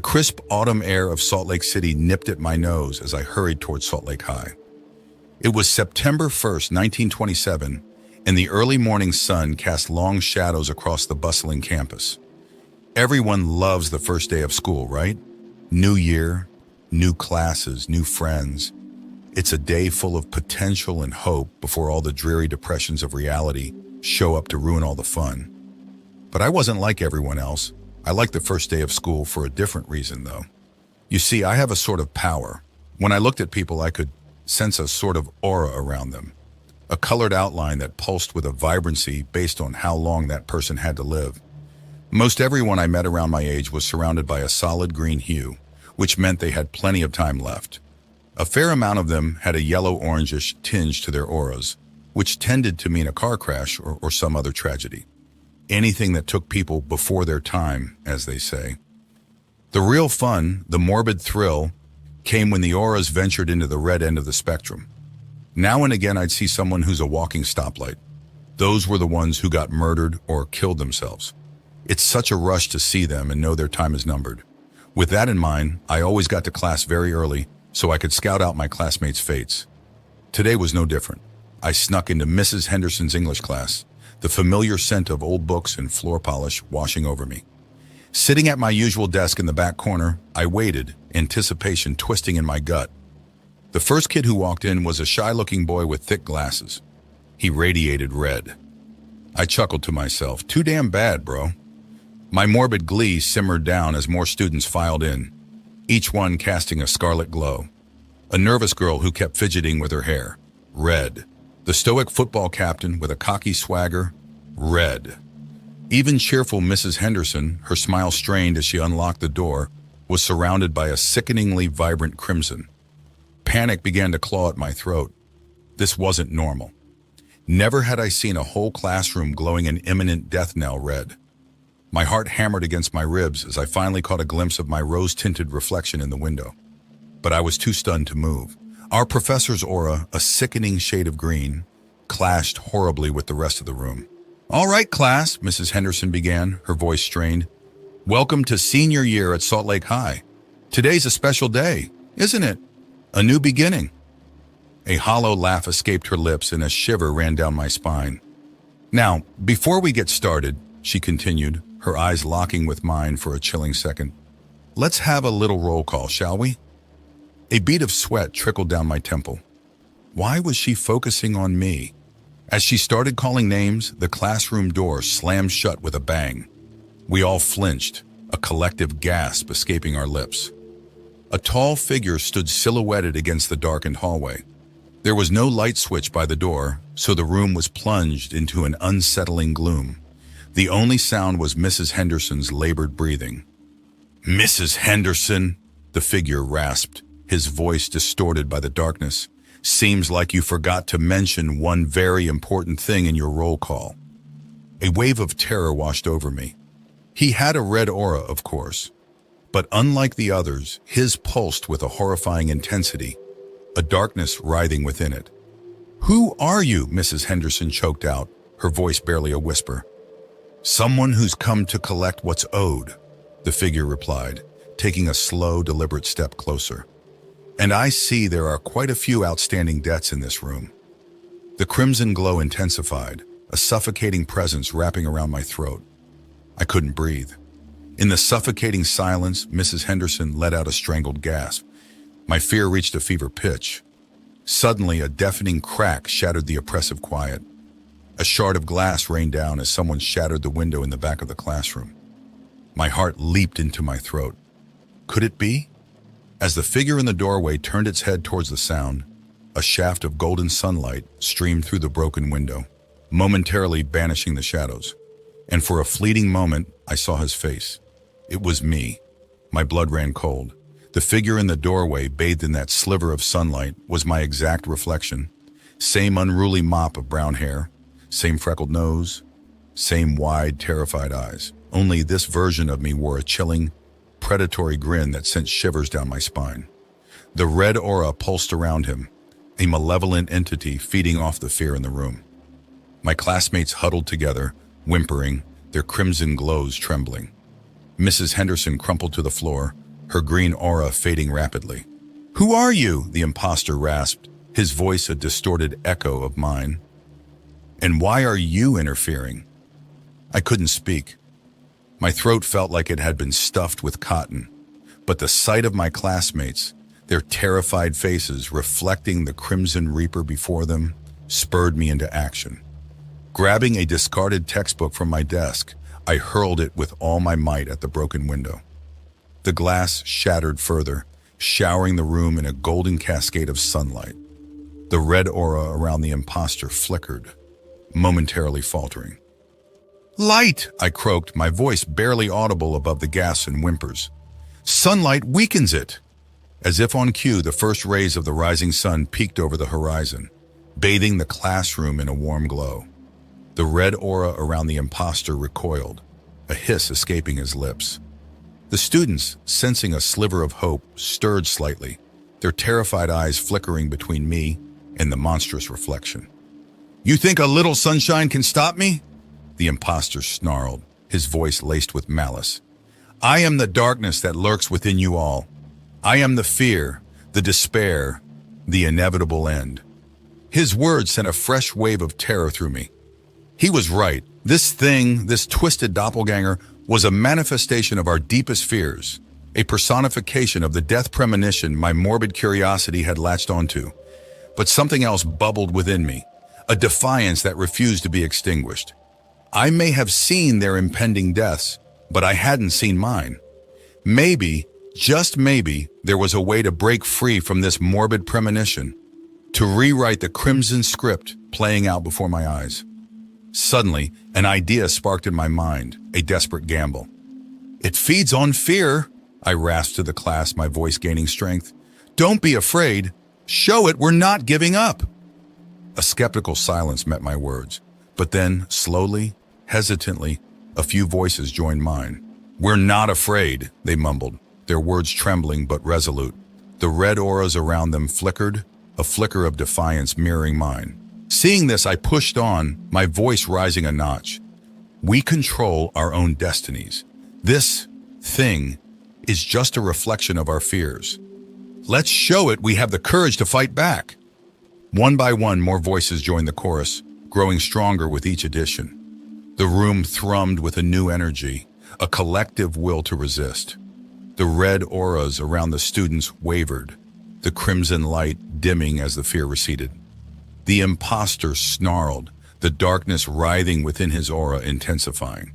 crisp autumn air of Salt Lake City nipped at my nose as I hurried towards Salt Lake High. It was September 1st, 1927, and the early morning sun cast long shadows across the bustling campus. Everyone loves the first day of school, right? New year, new classes, new friends. It's a day full of potential and hope before all the dreary depressions of reality show up to ruin all the fun. But I wasn't like everyone else. I liked the first day of school for a different reason, though. You see, I have a sort of power. When I looked at people, I could sense a sort of aura around them, a colored outline that pulsed with a vibrancy based on how long that person had to live. Most everyone I met around my age was surrounded by a solid green hue, which meant they had plenty of time left. A fair amount of them had a yellow-orangish tinge to their auras, which tended to mean a car crash or some other tragedy. Anything that took people before their time, as they say. The real fun, the morbid thrill, came when the auras ventured into the red end of the spectrum. Now and again I'd see someone who's a walking stoplight. Those were the ones who got murdered or killed themselves. It's such a rush to see them and know their time is numbered. With that in mind, I always got to class very early so I could scout out my classmates' fates. Today was no different. I snuck into Mrs. Henderson's English class, the familiar scent of old books and floor polish washing over me. Sitting at my usual desk in the back corner, I waited, anticipation twisting in my gut. The first kid who walked in was a shy-looking boy with thick glasses. He radiated red. I chuckled to myself, too damn bad, bro. My morbid glee simmered down as more students filed in, each one casting a scarlet glow. A nervous girl who kept fidgeting with her hair, red. The stoic football captain with a cocky swagger, red. Even cheerful Mrs. Henderson, her smile strained as she unlocked the door, was surrounded by a sickeningly vibrant crimson. Panic began to claw at my throat. This wasn't normal. Never had I seen a whole classroom glowing an imminent death knell red. My heart hammered against my ribs as I finally caught a glimpse of my rose-tinted reflection in the window. But I was too stunned to move. Our professor's aura, a sickening shade of green, clashed horribly with the rest of the room. "All right, class," Mrs. Henderson began, her voice strained. "Welcome to senior year at Salt Lake High. Today's a special day, isn't it? A new beginning." A hollow laugh escaped her lips and a shiver ran down my spine. "Now, before we get started," she continued, her eyes locking with mine for a chilling second, "let's have a little roll call, shall we?" A bead of sweat trickled down my temple. Why was she focusing on me? As she started calling names, the classroom door slammed shut with a bang. We all flinched, a collective gasp escaping our lips. A tall figure stood silhouetted against the darkened hallway. There was no light switch by the door, so the room was plunged into an unsettling gloom. The only sound was Mrs. Henderson's labored breathing. "Mrs. Henderson," the figure rasped, his voice distorted by the darkness. "Seems like you forgot to mention one very important thing in your roll call." A wave of terror washed over me. He had a red aura, of course, but unlike the others, his pulsed with a horrifying intensity, a darkness writhing within it. "Who are you?" Mrs. Henderson choked out, her voice barely a whisper. "Someone who's come to collect what's owed," the figure replied, taking a slow, deliberate step closer. "And I see there are quite a few outstanding debts in this room." The crimson glow intensified, a suffocating presence wrapping around my throat. I couldn't breathe. In the suffocating silence, Mrs. Henderson let out a strangled gasp. My fear reached a fever pitch. Suddenly, a deafening crack shattered the oppressive quiet. A shard of glass rained down as someone shattered the window in the back of the classroom. My heart leaped into my throat. Could it be? As the figure in the doorway turned its head towards the sound, a shaft of golden sunlight streamed through the broken window, momentarily banishing the shadows. And for a fleeting moment, I saw his face. It was me. My blood ran cold. The figure in the doorway, bathed in that sliver of sunlight, was my exact reflection. Same unruly mop of brown hair, same freckled nose, same wide, terrified eyes. Only this version of me wore a chilling, predatory grin that sent shivers down my spine. The red aura pulsed around him, a malevolent entity feeding off the fear in the room. My classmates huddled together, whimpering, their crimson glows trembling. Mrs. Henderson crumpled to the floor, her green aura fading rapidly. "Who are you?" the imposter rasped, his voice a distorted echo of mine. "And why are you interfering?" I couldn't speak. My throat felt like it had been stuffed with cotton, but the sight of my classmates, their terrified faces reflecting the crimson reaper before them, spurred me into action. Grabbing a discarded textbook from my desk, I hurled it with all my might at the broken window. The glass shattered further, showering the room in a golden cascade of sunlight. The red aura around the imposter flickered, momentarily faltering. "Light!" I croaked, my voice barely audible above the gasps and whimpers. "Sunlight weakens it!" As if on cue, the first rays of the rising sun peeked over the horizon, bathing the classroom in a warm glow. The red aura around the imposter recoiled, a hiss escaping his lips. The students, sensing a sliver of hope, stirred slightly, their terrified eyes flickering between me and the monstrous reflection. "You think a little sunshine can stop me?" The imposter snarled, his voice laced with malice. "I am the darkness that lurks within you all. I am the fear, the despair, the inevitable end." His words sent a fresh wave of terror through me. He was right. This thing, this twisted doppelganger, was a manifestation of our deepest fears, a personification of the death premonition my morbid curiosity had latched onto. But something else bubbled within me, a defiance that refused to be extinguished. I may have seen their impending deaths, but I hadn't seen mine. Maybe, just maybe, there was a way to break free from this morbid premonition, to rewrite the crimson script playing out before my eyes. Suddenly, an idea sparked in my mind, a desperate gamble. "It feeds on fear," I rasped to the class, my voice gaining strength. "Don't be afraid. Show it we're not giving up." A skeptical silence met my words, but then, slowly, hesitantly, a few voices joined mine. "We're not afraid," they mumbled, their words trembling but resolute. The red auras around them flickered, a flicker of defiance mirroring mine. Seeing this, I pushed on, my voice rising a notch. "We control our own destinies. This thing is just a reflection of our fears. Let's show it we have the courage to fight back." One by one, more voices joined the chorus, growing stronger with each addition. The room thrummed with a new energy, a collective will to resist. The red auras around the students wavered, the crimson light dimming as the fear receded. The imposter snarled, the darkness writhing within his aura intensifying.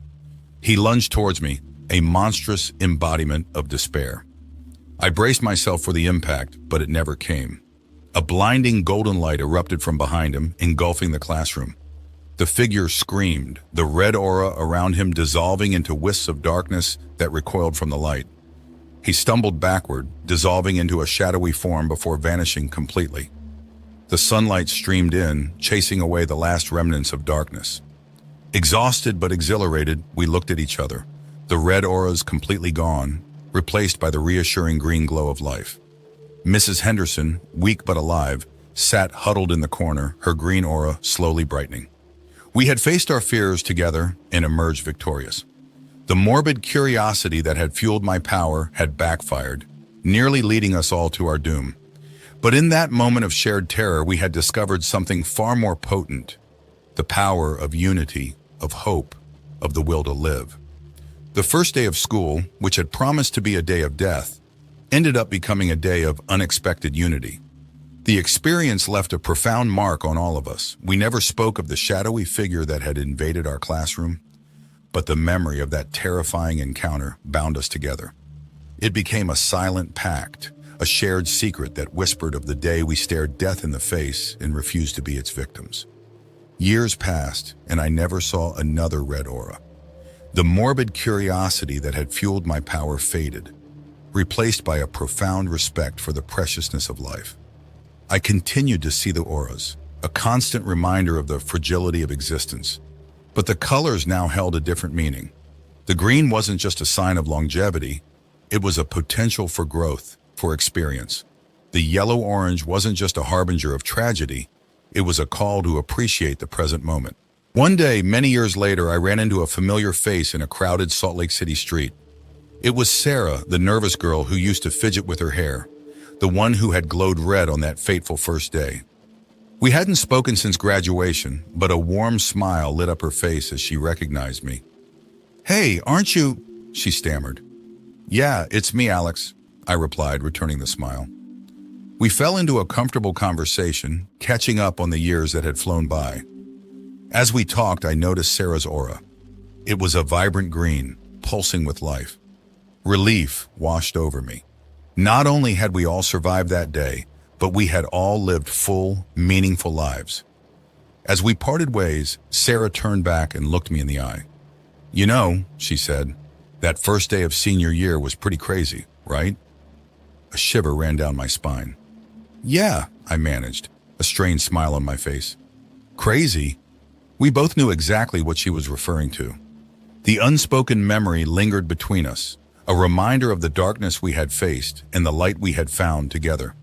He lunged towards me, a monstrous embodiment of despair. I braced myself for the impact, but it never came. A blinding golden light erupted from behind him, engulfing the classroom. The figure screamed, the red aura around him dissolving into wisps of darkness that recoiled from the light. He stumbled backward, dissolving into a shadowy form before vanishing completely. The sunlight streamed in, chasing away the last remnants of darkness. Exhausted but exhilarated, we looked at each other, the red auras completely gone, replaced by the reassuring green glow of life. Mrs. Henderson, weak but alive, sat huddled in the corner, her green aura slowly brightening. We had faced our fears together and emerged victorious. The morbid curiosity that had fueled my power had backfired, nearly leading us all to our doom. But in that moment of shared terror, we had discovered something far more potent, the power of unity, of hope, of the will to live. The first day of school, which had promised to be a day of death, ended up becoming a day of unexpected unity. The experience left a profound mark on all of us. We never spoke of the shadowy figure that had invaded our classroom, but the memory of that terrifying encounter bound us together. It became a silent pact, a shared secret that whispered of the day we stared death in the face and refused to be its victims. Years passed, and I never saw another red aura. The morbid curiosity that had fueled my power faded, replaced by a profound respect for the preciousness of life. I continued to see the auras, a constant reminder of the fragility of existence. But the colors now held a different meaning. The green wasn't just a sign of longevity, it was a potential for growth, for experience. The yellow-orange wasn't just a harbinger of tragedy, it was a call to appreciate the present moment. One day, many years later, I ran into a familiar face in a crowded Salt Lake City street. It was Sarah, the nervous girl who used to fidget with her hair, the one who had glowed red on that fateful first day. We hadn't spoken since graduation, but a warm smile lit up her face as she recognized me. "Hey, aren't you?" she stammered. "Yeah, it's me, Alex," I replied, returning the smile. We fell into a comfortable conversation, catching up on the years that had flown by. As we talked, I noticed Sarah's aura. It was a vibrant green, pulsing with life. Relief washed over me. Not only had we all survived that day, but we had all lived full, meaningful lives. As we parted ways, Sarah turned back and looked me in the eye. "You know," she said, "that first day of senior year was pretty crazy, right?" A shiver ran down my spine. "Yeah," I managed, a strained smile on my face. "Crazy?" We both knew exactly what she was referring to. The unspoken memory lingered between us, a reminder of the darkness we had faced and the light we had found together.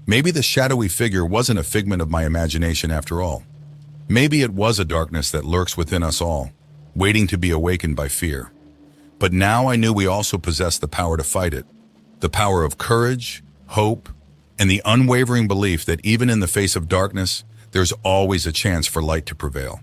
Maybe the shadowy figure wasn't a figment of my imagination after all. Maybe it was a darkness that lurks within us all, waiting to be awakened by fear. But now I knew we also possessed the power to fight it, the power of courage, hope, and the unwavering belief that even in the face of darkness, there's always a chance for light to prevail.